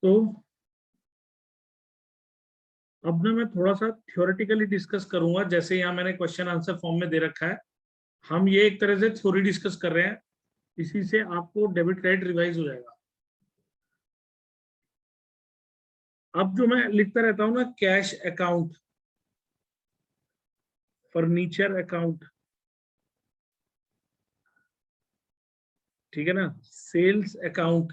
तो अब ना मैं थोड़ा सा थ्योरेटिकली डिस्कस करूंगा, जैसे यहाँ मैंने क्वेश्चन आंसर फॉर्म में दे रखा है। हम ये एक तरह से थ्योरी डिस्कस कर रहे हैं, इसी से आपको डेबिट क्रेडिट रिवाइज हो जाएगा। अब जो मैं लिखता रहता हूँ ना, कैश अकाउंट, फर्नीचर अकाउंट, ठीक है ना, सेल्स अकाउंट,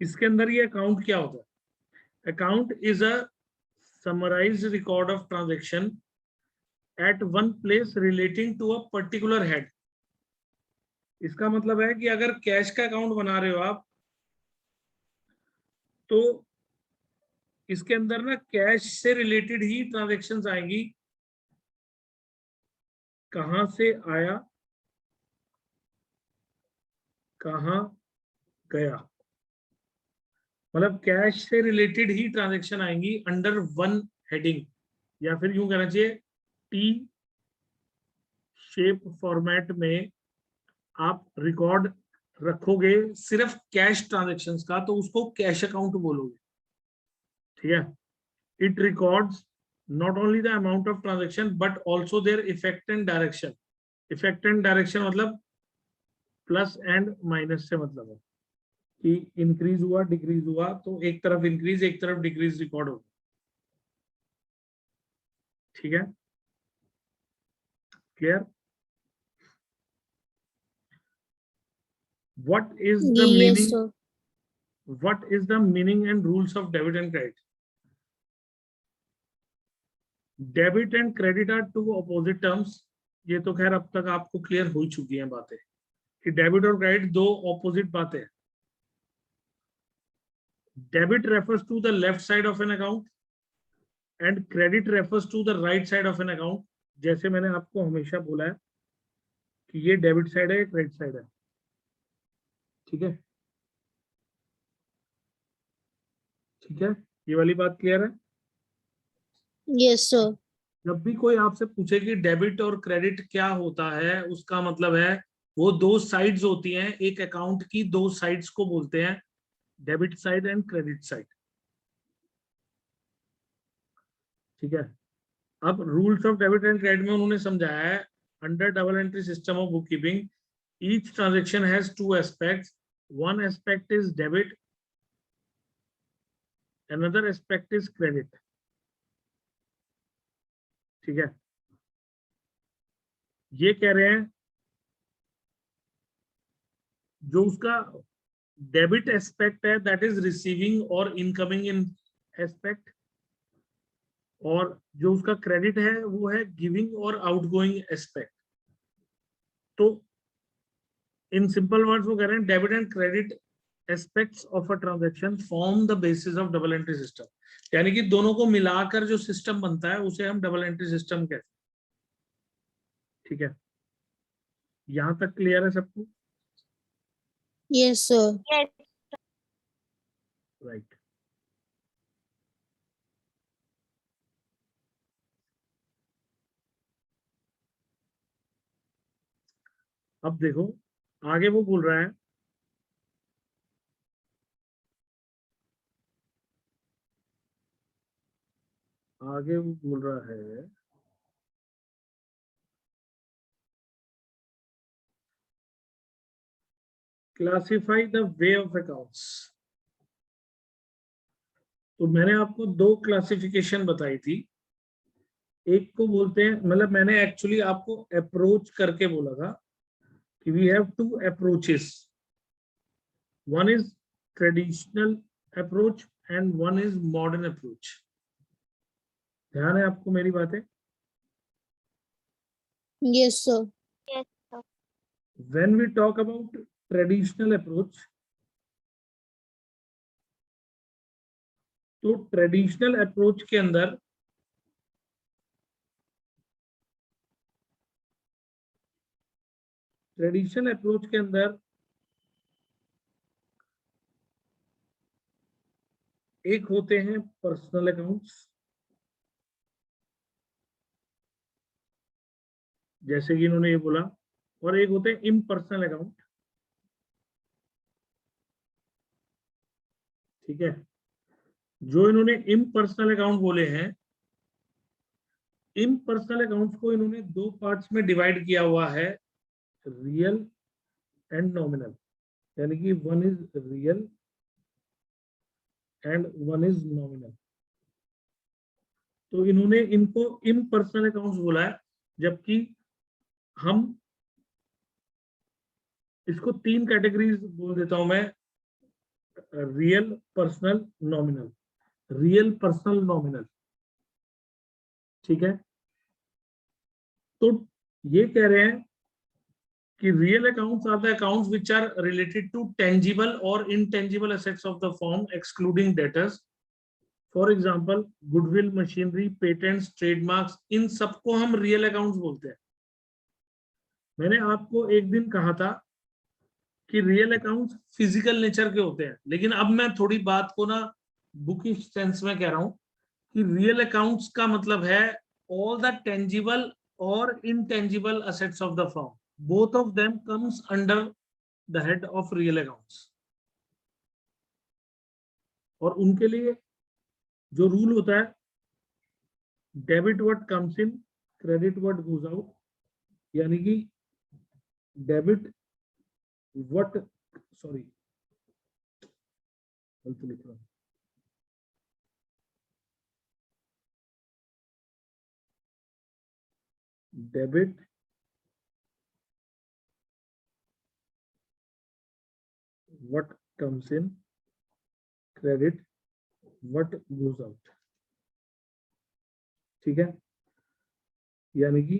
इसके अंदर ये अकाउंट क्या होता है? Account is a summarised record of transaction at one place relating to a particular head. इसका मतलब है कि अगर कैश का अकाउंट बना रहे हो आप, तो इसके अंदर ना कैश से रिलेटेड ही ट्रांजैक्शंस आएंगी। कहां से आया, कहां गया, मतलब कैश से रिलेटेड ही ट्रांजैक्शन आएंगी अंडर वन हेडिंग, या फिर यूं कहना चाहिए टी शेप फॉर्मेट में आप रिकॉर्ड रखोगे सिर्फ कैश ट्रांजैक्शंस का, तो उसको कैश अकाउंट बोलोगे। ठीक है, it records not only the amount of transaction but also their effect and direction. Effect and direction मतलब प्लस एंड माइनस से मतलब है कि इंक्रीज हुआ डिक्रीज हुआ, तो एक तरफ इंक्रीज एक तरफ डिक्रीज रिकॉर्ड होगा। ठीक है, clear? What is the Yes, meaning? sir. What is the meaning and rules of debit and credit? Debit and credit are two opposite terms. ये तो खैर अब तक आपको क्लियर हो चुकी हैं बातें कि डेबिट और क्रेडिट दो ऑपोजिट बातें हैं। Debit refers to the left side of an account and credit refers to the right side of an account. जैसे मैंने आपको हमेशा बोला है कि ये डेबिट साइड है, ये क्रेडिट साइड है। ठीक है, ठीक है, ये वाली बात क्लियर है? Yes, sir. जब भी कोई आपसे पूछे कि डेबिट और क्रेडिट क्या होता है, उसका मतलब है वो दो साइड्स होती हैं, एक अकाउंट की दो साइड्स को बोलते हैं debit side and credit side. ठीक है, अब rules of debit and credit में उन्होंने समझाया है, under double entry system of book keeping each transaction has two aspects, one aspect is debit, another aspect is credit. ठीक है, ये कह रहे हैं जो उसका डेबिट एस्पेक्ट है दैट इज रिसीविंग और इनकमिंग इन एस्पेक्ट, और जो उसका क्रेडिट है वो है गिविंग और आउटगोइंग एस्पेक्ट। तो इन सिंपल वर्ड्स वो कह रहे हैं debit and credit aspects of a transaction form the basis of double entry system. यानी कि दोनों को मिलाकर जो सिस्टम बनता है उसे हम डबल एंट्री सिस्टम कहते हैं। ठीक है, यहां तक क्लियर है सबको? Yes, sir. Yes. राइट। अब देखो आगे वो बोल रहा है, आगे वो बोल रहा है classify the way of accounts. तो मैंने आपको दो क्लासिफिकेशन बताई थी, एक को बोलते हैं, मतलब मैंने एक्चुअली आपको अप्रोच करके बोला था कि we have two approaches, one is traditional approach and one is modern approach. ध्यान है आपको मेरी बातें? Yes, sir. Yes, sir. When we talk about traditional approach, तो ट्रेडिशनल अप्रोच के अंदर एक होते हैं पर्सनल अकाउंट्स, जैसे कि इन्होंने ये बोला, और एक होते हैं इम्पर्सनल अकाउंट। ठीक है, जो इन्होंने इम्पर्सनल अकाउंट बोले हैं, इम्पर्सनल अकाउंट्स को इन्होंने दो पार्ट्स में डिवाइड किया हुआ है, रियल एंड नॉमिनल, यानी कि one is real and one is nominal. तो इन्होंने इनको इम्पर्सनल अकाउंट्स बोला है, जबकि हम इसको तीन कैटेगरीज बोल देता हूं मैं, real, personal, nominal. Real, personal, nominal, ठीक है। तो ये कह रहे हैं कि real accounts are the accounts which are related to tangible और intangible assets of the firm excluding debtors. For example goodwill, machinery, patents, trademarks, इन सबको हम रियल अकाउंट्स बोलते हैं। मैंने आपको एक दिन कहा था कि रियल अकाउंट्स फिजिकल नेचर के होते हैं, लेकिन अब मैं थोड़ी बात को ना बुकिश सेंस में कह रहा हूं कि रियल अकाउंट्स का मतलब है ऑल द टेंजिबल और intangible assets of the firm, both of them comes under the head of real accounts. और उनके लिए जो रूल होता है, debit what comes in, credit what goes out, यानी कि डेबिट व्हाट, सॉरी गलत लिख रहा हूं, debit what comes in, credit what goes out, ठीक है। यानी कि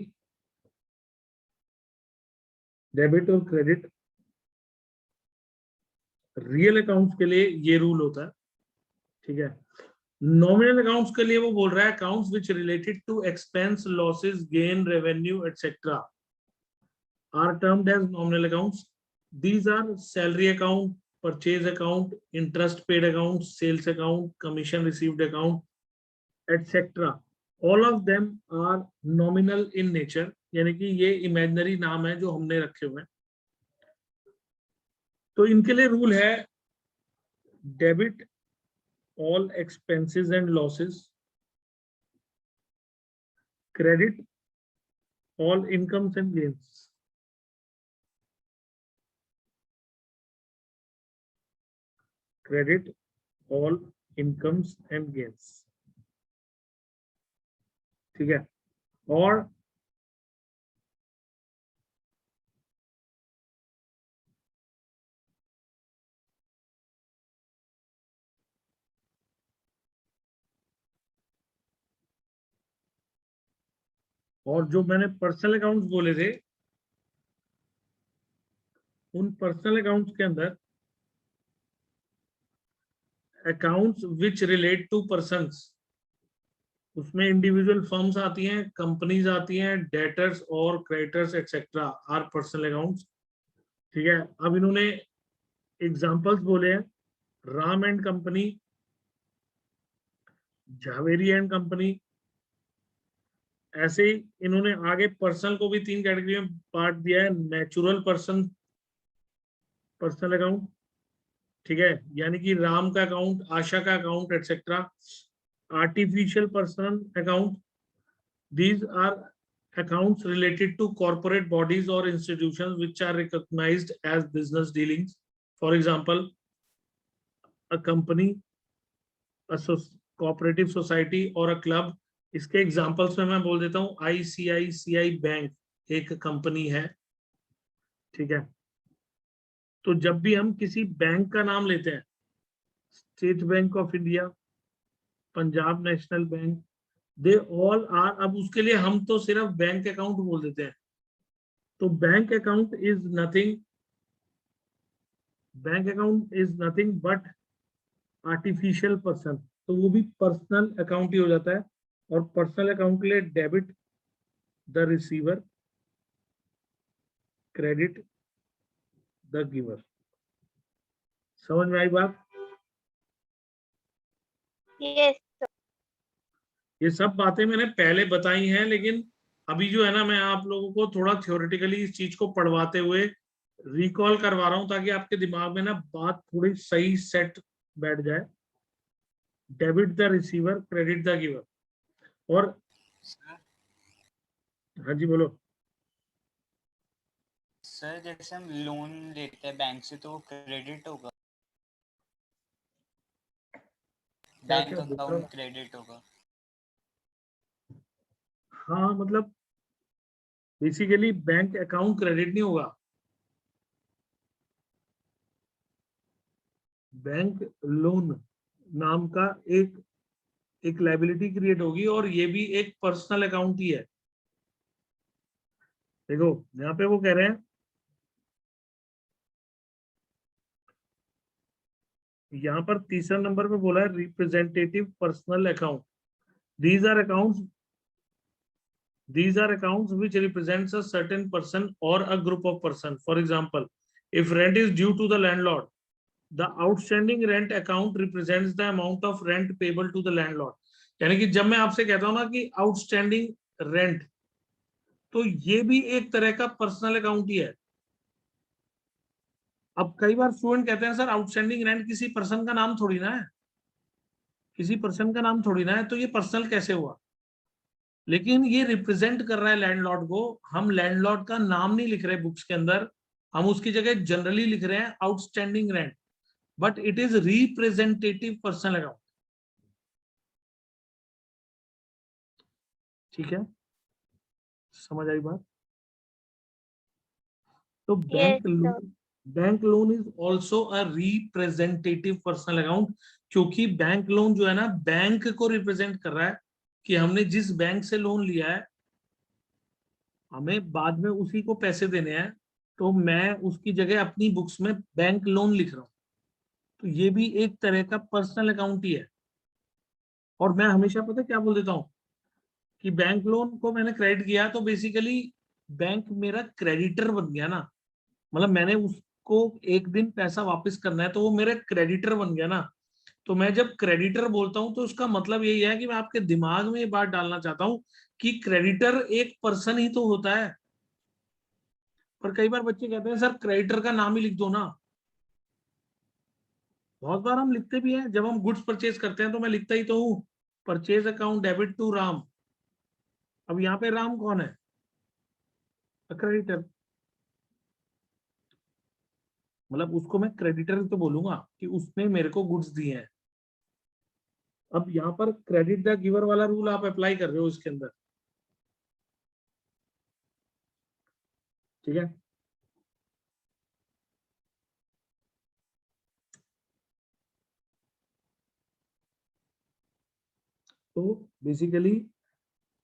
डेबिट और क्रेडिट रियल अकाउंट्स के लिए ये रूल होता है, ठीक है। नॉमिनल अकाउंट्स के लिए वो बोल रहा है accounts which related to expense, losses, gain, revenue etcetera are termed as nominal accounts. These are salary account, purchase account, interest paid account, sales account, commission received account, etc. All of them are nominal in nature, यानी कि ये imaginary नाम है जो हमने रखे हुए हैं। तो इनके लिए रूल है debit all expenses and losses, credit all incomes and gains, credit all incomes and gains, ठीक है। और जो मैंने पर्सनल अकाउंट्स बोले थे, उन पर्सनल अकाउंट्स के अंदर accounts which relate to persons, उसमें इंडिविजुअल फर्म्स आती हैं, कंपनीज आती हैं, डेटर्स और creditors etcetera are personal accounts, ठीक है। अब इन्होंने एग्जांपल्स बोले हैं, Ram and company, Jhaveri and company. ऐसे ही इन्होंने आगे पर्सनल को भी तीन कैटेगरी में पार्ट दिया है, नेचुरल पर्सन पर्सनल अकाउंट, ठीक है, यानी कि राम का अकाउंट, आशा का account etcetera. Artificial personal account, these are accounts related to corporate bodies or institutions which are recognized as business dealings. For example, a company, a cooperative society or a club. इसके examples में मैं बोल देता हूँ, ICICI bank एक company है, ठीक है। तो जब भी हम किसी बैंक का नाम लेते हैं, State Bank of India, Punjab National Bank, they all are, अब उसके लिए हम तो सिर्फ बैंक अकाउंट बोल देते हैं। तो bank account is nothing but artificial person, तो वो भी पर्सनल अकाउंट ही हो जाता है। और पर्सनल अकाउंट के लिए debit the receiver, credit the giver. समझ में आई बात? Yes. ये सब बातें मैंने पहले बताई हैं, लेकिन अभी जो है ना, मैं आप लोगों को थोड़ा थ्योरेटिकली इस चीज को पढ़वाते हुए रिकॉल करवा रहा हूं, ताकि आपके दिमाग में ना बात थोड़ी सही सेट बैठ जाए, debit the receiver, credit the giver. और सर हाँ जी बोलो। सर जैसे हम लोन लेते हैं बैंक से तो वो क्रेडिट होगा, क्या बैंक क्या बोल रहे अकाउंट हो? क्रेडिट होगा। हाँ मतलब बेसिकली बैंक अकाउंट क्रेडिट नहीं होगा, बैंक लोन नाम का एक लाइबिलिटी क्रिएट होगी, और ये भी एक पर्सनल अकाउंट ही है। देखो यहाँ पे वो कह रहे हैं, यहाँ पर तीसरा नंबर पे बोला है representative personal account. these are accounts these are accounts which represents a certain person or a group of person. For example, if rent is due to the landlord, the outstanding rent account represents the amount of rent payable to the landlord. यानी कि जब मैं आपसे कहता हूं ना कि outstanding rent, तो ये भी एक तरह का पर्सनल अकाउंट ही है। अब कई बार स्टूडेंट कहते हैं सर आउटस्टैंडिंग रेंट किसी पर्सन का नाम थोड़ी ना है, किसी पर्सन का नाम थोड़ी ना है, तो ये पर्सनल कैसे हुआ? लेकिन ये रिप्रेजेंट कर रहा है लैंडलॉर्ड को। हम लैंडलॉर्ड का नाम नहीं लिख रहे बुक्स के अंदर, हम उसकी जगह जनरली लिख रहे हैं outstanding rent, but it is representative personal account. ठीक है, समझ आई बात? तो bank loan is also a representative personal account, क्योंकि बैंक लोन जो है ना बैंक को रिप्रेजेंट कर रहा है कि हमने जिस बैंक से लोन लिया है हमें बाद में उसी को पैसे देने हैं, तो मैं उसकी जगह अपनी बुक्स में बैंक लोन लिख रहा हूं। तो ये भी एक तरह का पर्सनल अकाउंट ही है। और मैं हमेशा पता क्या बोल देता हूँ कि बैंक लोन को मैंने क्रेडिट किया तो बेसिकली बैंक मेरा क्रेडिटर बन गया ना, मतलब मैंने उसको एक दिन पैसा वापस करना है तो वो मेरा क्रेडिटर बन गया ना। तो मैं जब क्रेडिटर बोलता हूं तो उसका मतलब यही है कि मैं आपके दिमाग में ये बात डालना चाहता हूं कि क्रेडिटर एक पर्सन ही तो होता है। पर कई बार बच्चे कहते हैं सर क्रेडिटर का नाम ही लिख दो ना। बहुत बार हम लिखते भी हैं, जब हम गुड्स परचेज करते हैं तो मैं लिखता ही तो हूँ purchase account debit to Ram. अब यहाँ पे राम कौन है? क्रेडिटर, मतलब उसको मैं क्रेडिटर तो बोलूंगा कि उसने मेरे को गुड्स दिए हैं। अब यहाँ पर क्रेडिट द गिवर वाला रूल आप अप्लाई कर रहे हो इसके अंदर, ठीक है? तो बेसिकली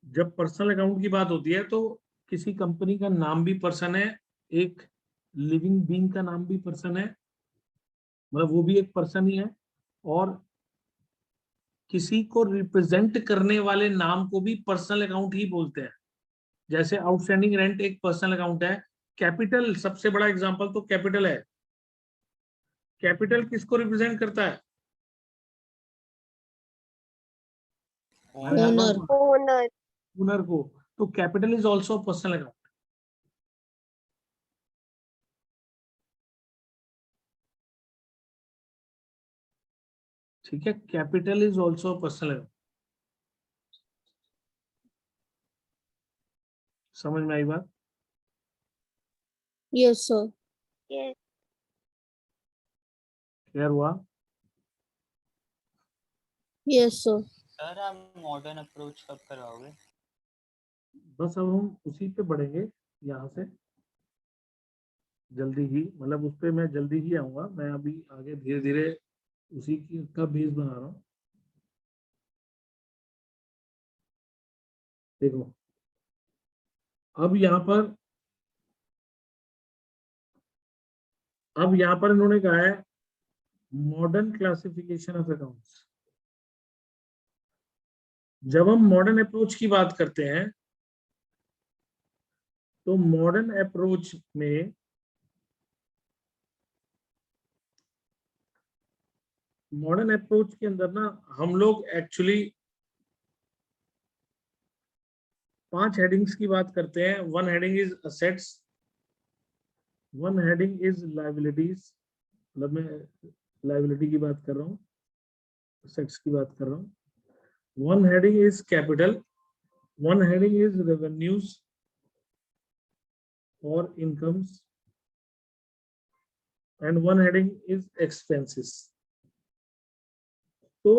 जब पर्सनल अकाउंट की बात होती है तो किसी कंपनी का नाम भी पर्सन है, एक लिविंग बीइंग का नाम भी पर्सन है, मतलब वो भी एक पर्सन ही है, और किसी को रिप्रेजेंट करने वाले नाम को भी पर्सनल अकाउंट ही बोलते हैं। जैसे आउटस्टैंडिंग रेंट एक पर्सनल अकाउंट है, कैपिटल सबसे बड़ा एग्जांपल तो कैपिटल है। कैपिटल किसको रिप्रेजेंट करता है? ओनर। ओनर को। तो capital is also personal account. ठीक है, capital is also personal account. समझ में आई बात? Yes sir. क्लियर हुआ? Yes sir. सर आप मॉडर्न अप्रोच कब करवाओगे? बस अब हम उसी पे बढ़ेंगे यहाँ से जल्दी ही, मतलब उस पे मैं जल्दी ही आऊंगा। मैं अभी आगे धीरे धीरे उसी की का बेस बना रहा हूँ। देखो अब यहाँ पर इन्होंने कहा है मॉडर्न क्लासिफिकेशन ऑफ अकाउंट्स। जब हम मॉडर्न अप्रोच की बात करते हैं तो मॉडर्न अप्रोच में के अंदर ना हम लोग एक्चुअली 5 हेडिंग्स की बात करते हैं। 1 heading is assets, 1 heading is liabilities, मतलब मैं लाइबिलिटी की बात कर रहा हूँ, असेट्स की बात कर रहा हूँ। One heading is capital, one heading is revenues और incomes, and one heading is expenses. So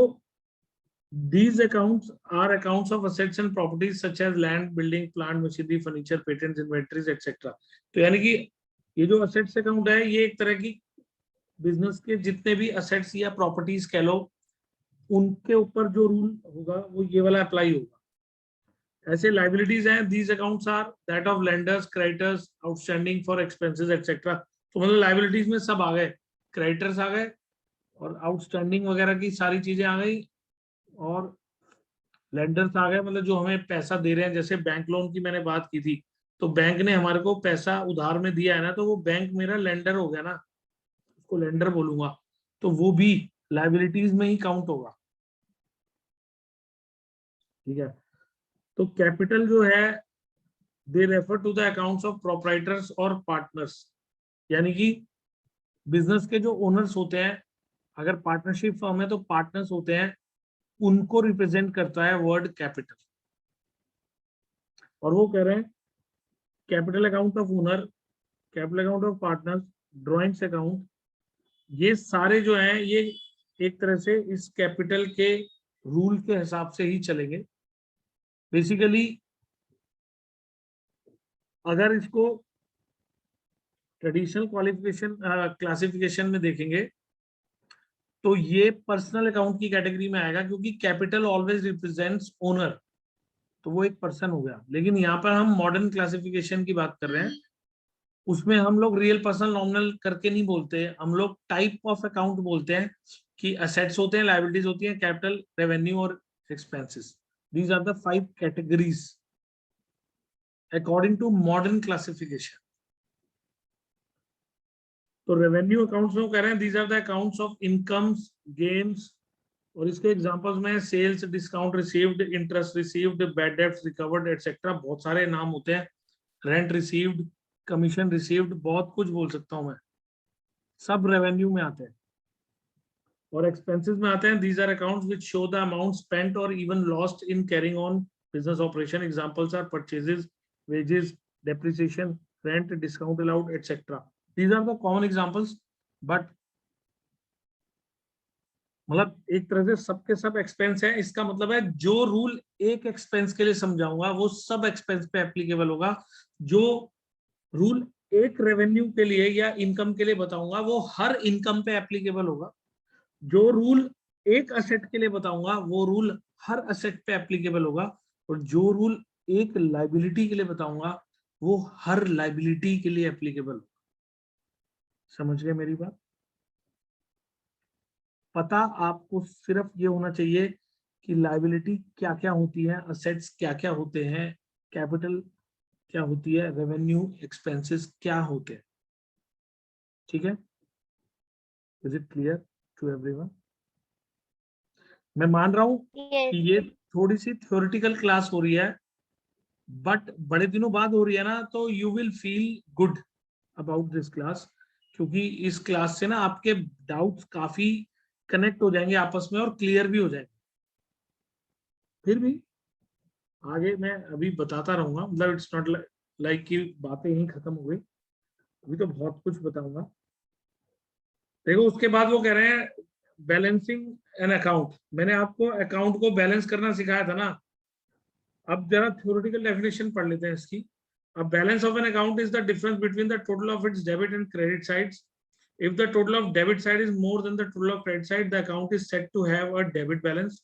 these accounts are accounts of assets and properties such as land, building, plant, machinery, furniture, patents, inventories, etc. तो यानी कि ये जो assets account है ये एक तरह की बिजनेस के जितने भी assets या properties कह लो उनके ऊपर जो रूल होगा वो ये वाला अप्लाई होगा। ऐसे liabilities हैं, these accounts are that of lenders, creditors, outstanding for expenses, etc. तो मतलब liabilities में सब आ गए, creditors आ गए और आउटस्टैंडिंग वगैरह की सारी चीजें आ गई और लेंडर्स आ गए, मतलब जो हमें पैसा दे रहे हैं। जैसे बैंक लोन की मैंने बात की थी, तो बैंक ने हमारे को पैसा उधार में दिया है ना, तो वो बैंक मेरा लेंडर हो गया ना, उसको लेंडर बोलूंगा, तो वो भी लाइबिलिटीज में ही काउंट होगा। ठीक है, तो कैपिटल जो है they refer to the accounts of proprietors और पार्टनर्स, यानी कि बिजनेस के जो ओनर्स होते हैं, अगर पार्टनरशिप फर्म है तो पार्टनर्स होते हैं, उनको रिप्रेजेंट करता है वर्ड कैपिटल। और वो कह रहे हैं capital account of owner, capital account of partners, drawings account, ये सारे जो हैं ये एक तरह से इस कैपिटल के रूल के हिसाब से ही चलेंगे। बेसिकली अगर इसको ट्रेडिशनल क्वालिफिकेशन क्लासिफिकेशन में देखेंगे तो ये पर्सनल अकाउंट की कैटेगरी में आएगा, क्योंकि कैपिटल ऑलवेज रिप्रेजेंट्स ओनर, तो वो एक पर्सन हो गया। लेकिन यहाँ पर हम मॉडर्न क्लासिफिकेशन की बात कर रहे हैं, उसमें हम लोग रियल पर्सन नॉमिनल करके नहीं बोलते, हम लोग टाइप ऑफ अकाउंट बोलते हैं कि असेट्स होते हैं, लायबिलिटीज होती हैं, कैपिटल, रेवेन्यू और expenses. These are the 5 categories according to modern classification. तो रेवेन्यू अकाउंट्स में कह रहे हैं these are the accounts of incomes, gains, और इसके एग्जांपल्स में sales, discount received, interest received, bad debts recovered etcetera, बहुत सारे नाम होते हैं, रेंट रिसीव्ड, कमीशन रिसीव्ड, बहुत कुछ बोल सकता हूं मैं, सब रेवेन्यू में आते हैं। और एक्सपेंसेस में आते हैं these are accounts which show the amount spent और even lost in carrying on business operation. Examples are purchases, wages, depreciation, rent, discount allowed etcetera. These are the common examples, but मतलब एक तरह से सबके सब एक्सपेंस है। इसका मतलब है जो रूल एक एक्सपेंस के लिए समझाऊंगा वो सब एक्सपेंस पे एप्लीकेबल होगा, जो रूल एक रेवेन्यू के लिए या इनकम के लिए बताऊंगा वो हर इनकम पे एप्लीकेबल होगा, जो रूल एक असेट के लिए बताऊंगा वो रूल हर असेट पे एप्लीकेबल होगा, और जो रूल एक लाइबिलिटी के लिए बताऊंगा वो हर लाइबिलिटी के लिए एप्लीकेबल होगा। समझ गए मेरी बात? पता आपको सिर्फ ये होना चाहिए कि लाइबिलिटी क्या क्या होती है, असेट्स क्या क्या होते हैं, कैपिटल क्या होती है, रेवेन्यू, एक्सपेंसेस क्या होते हैं। ठीक है, is it clear to everyone? मैं मान रहा हूं कि ये थोड़ी सी थ्योरेटिकल क्लास हो रही है, बट बड़े दिनों बाद हो रही है ना, तो you will feel good about this class, क्योंकि इस क्लास से ना आपके डाउट्स काफी कनेक्ट हो जाएंगे आपस में और क्लियर भी हो जाएंगे। फिर भी आगे मैं अभी बताता रहूंगा, मतलब इट्स नॉट लाइक कि बातें यहीं खत्म हो गई, अभी तो बहुत कुछ बताऊंगा। देखो उसके बाद वो कह रहे हैं बैलेंसिंग एन अकाउंट। मैंने आपको अकाउंट को बैलेंस करना सिखाया था ना, अब जरा थ्योरेटिकल डेफिनेशन पढ़ लेते हैं इसकी। A balance of an account is the difference between the total of its debit and credit sides. If the total of debit side is more than the total of credit side, the account is said to have a debit balance.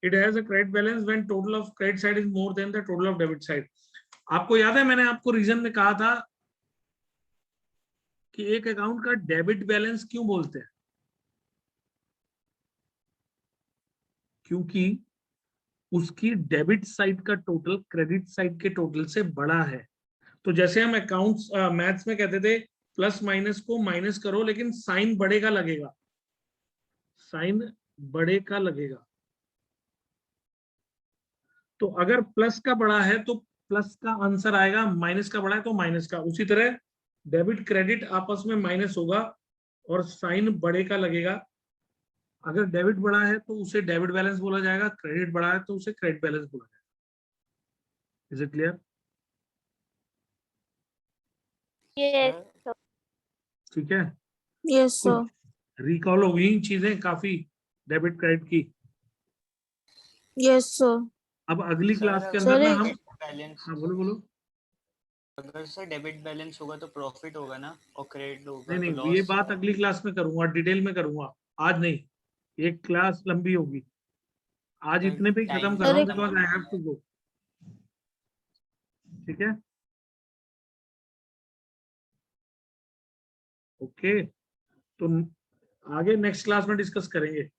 It has a credit balance when total of credit side is more than the total of debit side. आपको याद है मैंने आपको reason में कहा था कि एक अकाउंट का डेबिट बैलेंस क्यों बोलते हैं? क्योंकि उसकी डेबिट साइड का टोटल क्रेडिट साइड के टोटल से बड़ा है। तो जैसे हम अकाउंट्स मैथ्स में कहते थे प्लस माइनस को माइनस करो लेकिन साइन बड़े का लगेगा, साइन बड़े का लगेगा। तो अगर प्लस का बड़ा है तो प्लस का आंसर आएगा, माइनस का बड़ा है तो माइनस का। उसी तरह डेबिट क्रेडिट आपस में माइनस होगा और साइन बड़े का लगेगा। अगर डेबिट बड़ा है तो उसे डेबिट बैलेंस बोला जाएगा, क्रेडिट बड़ा है तो उसे क्रेडिट बैलेंस बोला जाएगा। Is it clear? Yes, sir. ठीक है, Yes, sir. रिकॉल हो गई चीजें काफी डेबिट क्रेडिट की। Yes, sir. अब अगली क्लास के Sir, अंदर ना एक- हम, बैलेंस, हाँ बोलो बोलो। अगर सर डेबिट बैलेंस होगा तो प्रॉफिट होगा ना, और क्रेडिट होगा नहीं तो नहीं, ये लॉस। बात अगली क्लास में करूंगा, डिटेल में करूंगा, आज नहीं। एक क्लास लंबी होगी, आज इतने पे ही खत्म कर रहा हूँ, because I have to go. ठीक है, ओके, तो आगे नेक्स्ट क्लास में डिस्कस करेंगे।